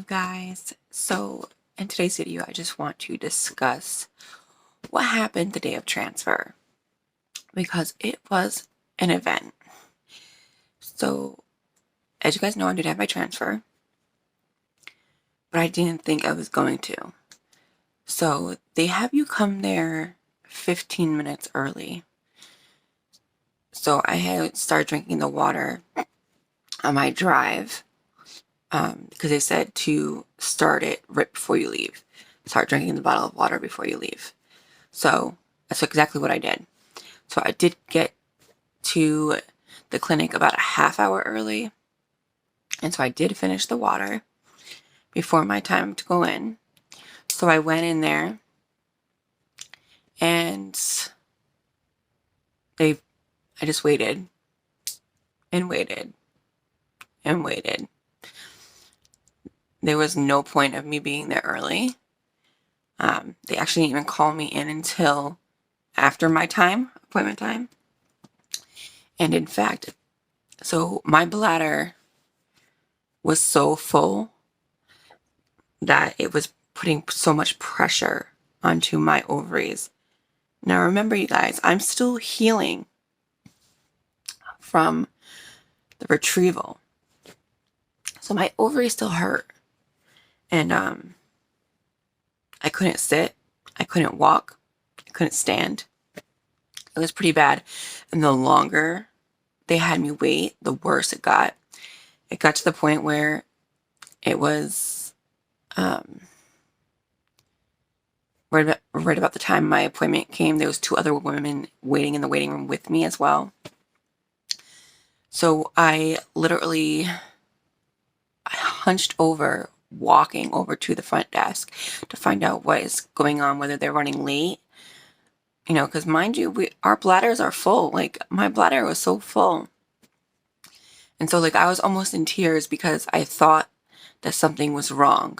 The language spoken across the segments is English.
guys. So, in today's video, I just want to discuss what happened the day of transfer because it was an event. So, as you guys know, I did have my transfer, but I didn't think I was going to. So, they have you come there 15 minutes early. So, I had started drinking the water on my drive because they said to start it right before you leave. Start drinking the bottle of water before you leave. So that's exactly what I did. So I did get to the clinic about a half hour early. And so I did finish the water before my time to go in. So I went in there and I just waited and waited and waited. There was no point of me being there early. They actually didn't even call me in until after my appointment time. And in fact, so my bladder was so full that it was putting so much pressure onto my ovaries. Now remember, you guys, I'm still healing from the retrieval. So my ovaries still hurt. And I couldn't sit, I couldn't walk, I couldn't stand. It was pretty bad. And the longer they had me wait, the worse it got. It got to the point where it was right about the time my appointment came, there was 2 other women waiting in the waiting room with me as well. So I hunched over, walking over to the front desk to find out what is going on, whether they're running late. You know, because mind you, our bladders are full. Like, my bladder was so full. And so, like, I was almost in tears because I thought that something was wrong.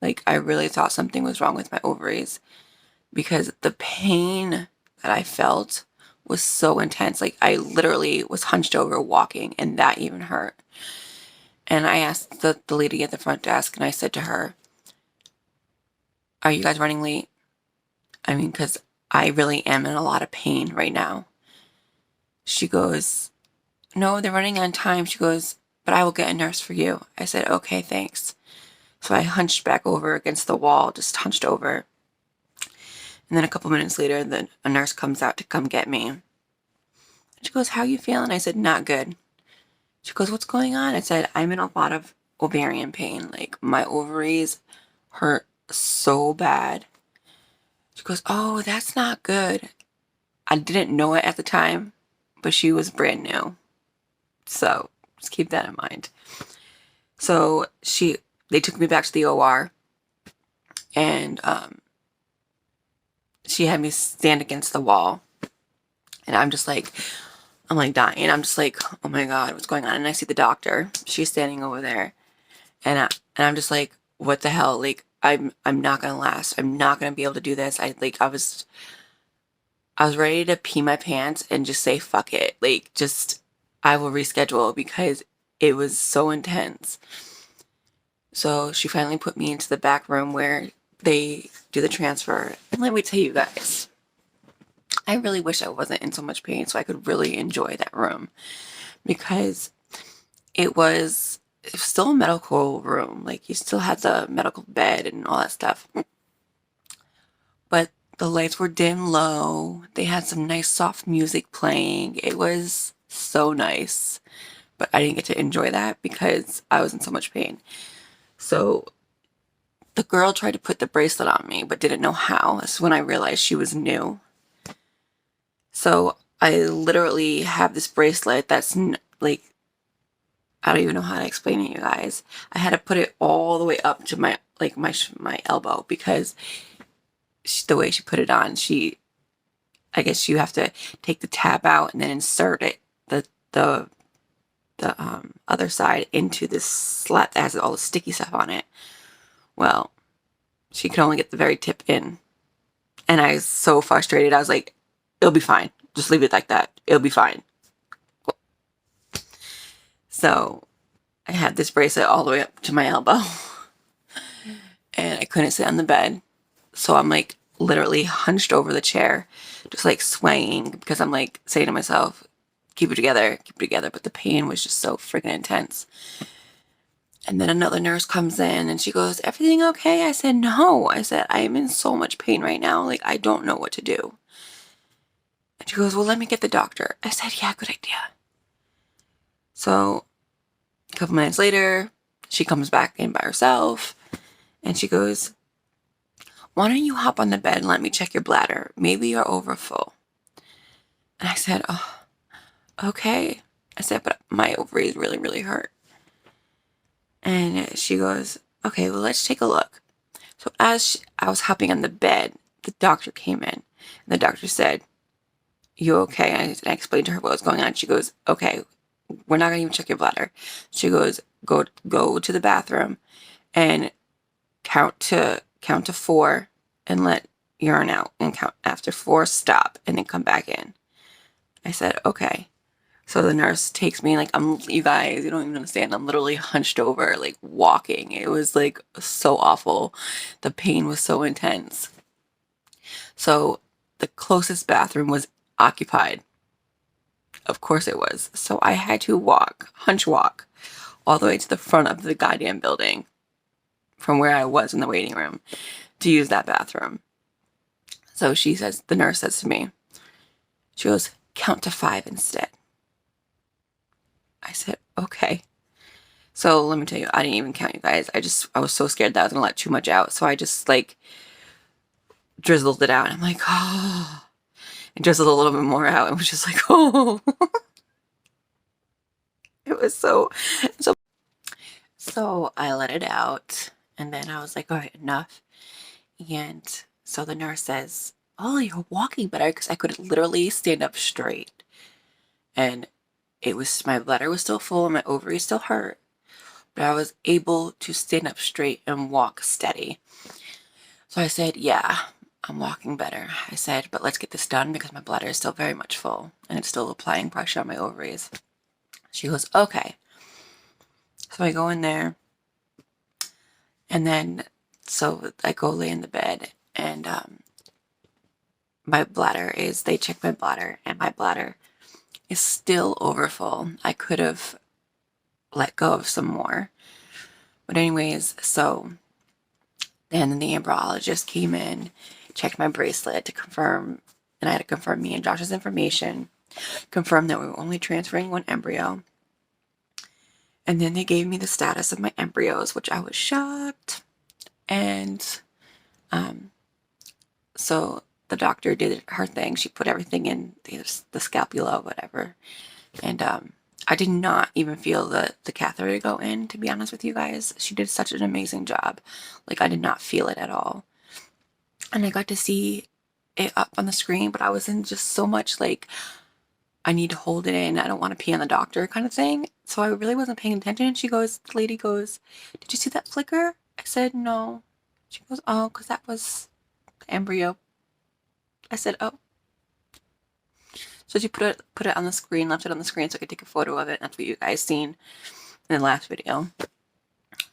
Like, I really thought something was wrong with my ovaries because the pain that I felt was so intense. Like, I literally was hunched over walking, and that even hurt. And I asked the lady at the front desk, and I said to her, "Are you guys running late? I mean, because I really am in a lot of pain right now." She goes, "No, they're running on time." She goes, "But I will get a nurse for you." I said, "Okay, thanks." So I hunched back over against the wall, just hunched over. And then a couple minutes later, a nurse comes out to come get me. She goes, "How are you feeling?" I said, "Not good." She goes, "What's going on?" I said, "I'm in a lot of ovarian pain. Like, my ovaries hurt so bad." She goes, "Oh, that's not good." I didn't know it at the time, but she was brand new. So just keep that in mind. So they took me back to the OR, and she had me stand against the wall, and I'm like dying. I'm just like, "Oh my God, what's going on?" And I see the doctor. She's standing over there, and I'm just like, "What the hell? Like, I'm not gonna last. I'm not gonna be able to do this." I was ready to pee my pants and just say, "Fuck it." Like, just, I will reschedule because it was so intense. So she finally put me into the back room where they do the transfer. And let me tell you guys, I really wish I wasn't in so much pain so I could really enjoy that room, because it was still a medical room. Like, you still had the medical bed and all that stuff. But the lights were dim low. They had some nice soft music playing. It was so nice. But I didn't get to enjoy that because I was in so much pain. So the girl tried to put the bracelet on me, but didn't know how. That's when I realized she was new. So I literally have this bracelet that's like, I don't even know how to explain it, you guys. I had to put it all the way up to my elbow because the way she put it on, I guess you have to take the tab out and then insert it, the other side, into this slat that has all the sticky stuff on it. Well, she could only get the very tip in. And I was so frustrated. I was like, "It'll be fine. Just leave it like that. It'll be fine." So I had this bracelet all the way up to my elbow. and I couldn't sit on the bed. So I'm like literally hunched over the chair, just like swaying because I'm like saying to myself, keep it together, keep it together. But the pain was just so freaking intense. And then another nurse comes in and she goes, everything okay? I said, no. I said, I am in so much pain right now. Like, I don't know what to do. And she goes, well, let me get the doctor. I said, yeah, good idea. So a couple minutes later, she comes back in by herself and she goes, why don't you hop on the bed and let me check your bladder? Maybe you're overfull. And I said, oh, okay. I said, but my ovaries really, really hurt. And she goes, okay, well, let's take a look. So as I was hopping on the bed, the doctor came in. And the doctor said, you okay? And I explained to her what was going on. She goes, okay, we're not going to even check your bladder. She goes, go to the bathroom and count to 4 and let urine out, and count after 4, stop, and then come back in. I said, okay. So the nurse takes me, like, you guys, you don't even understand. I'm literally hunched over, like, walking. It was, like, so awful. The pain was so intense. So the closest bathroom was occupied. Of course it was. So I had to hunch walk, all the way to the front of the goddamn building from where I was in the waiting room to use that bathroom. So the nurse says to me, she goes, count to 5 instead. I said, okay. So let me tell you, I didn't even count, you guys. I was so scared that I was going to let too much out. So I just like drizzled it out. And I'm like, oh, and drizzled a little bit more out. And was just like, oh, it was so. So I let it out. And then I was like, all right, enough. And so the nurse says, oh, you're walking better, because I could literally stand up straight. And my bladder was still full and my ovaries still hurt, but I was able to stand up straight and walk steady. So I said, yeah, I'm walking better. I said, but let's get this done because my bladder is still very much full and it's still applying pressure on my ovaries. She goes, okay. So I go in there, and then so I go lay in the bed, and they check my bladder, and my bladder is still overfull. I could have let go of some more. But anyways, so then the embryologist came in, checked my bracelet to confirm, and I had to confirm me and Josh's information, confirm that we were only transferring 1 embryo. And then they gave me the status of my embryos, which I was shocked. And so the doctor did her thing. She put everything in the scapula, whatever. And I did not even feel the catheter go in, to be honest with you guys. She did such an amazing job. Like, I did not feel it at all. And I got to see it up on the screen, but I was in just so much, like, I need to hold it in, I don't want to pee on the doctor kind of thing. So I really wasn't paying attention. The lady goes, did you see that flicker? I said, no. She goes, oh, because that was the embryo. I said, oh. So she put it on the screen, left it on the screen so I could take a photo of it. That's what you guys seen in the last video.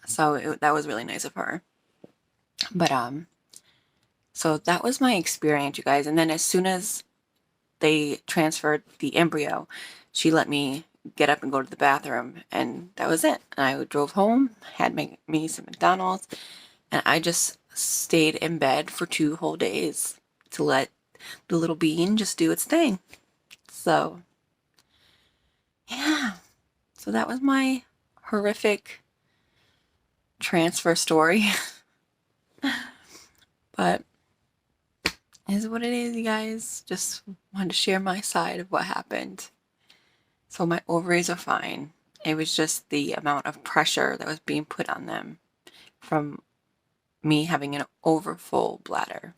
So that was really nice of her. But so that was my experience, you guys. And then as soon as they transferred the embryo, she let me get up and go to the bathroom, and that was it. And I drove home, had me some McDonald's, and I just stayed in bed for 2 whole days to let the little bean just do its thing. So yeah, so that was my horrific transfer story. But it is what it is, you guys. Just wanted to share my side of what happened. So my ovaries are fine. It was just the amount of pressure that was being put on them from me having an overfull bladder.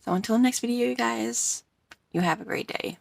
So until next video, you guys, you have a great day.